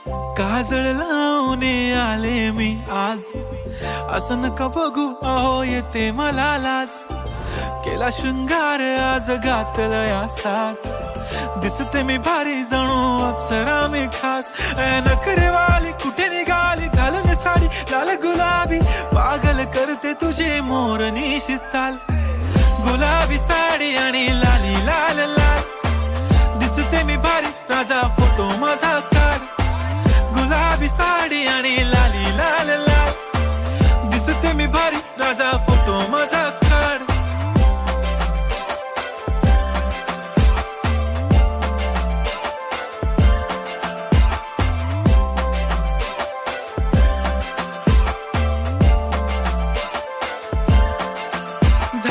काजळ लावून आले मी आज, असं नका बघू अहो येते मला लाज. केला शृंगार आज घातलंय असाच, दिसते मी भारी जणू अप्सरा मी खास. नखरेवाली कुठे निघाली घालून साडी लाल गुलाबी, पागल करते तुझे मोरनीशी चाल. गुलाबी साडी आणि लाली लाल लाल, दिसते मी भारी राजा फोटो माझा काढ. गुलाबी साडी आणि लाली लाल लाल, दिसते मी भारी राजा फोटो माझा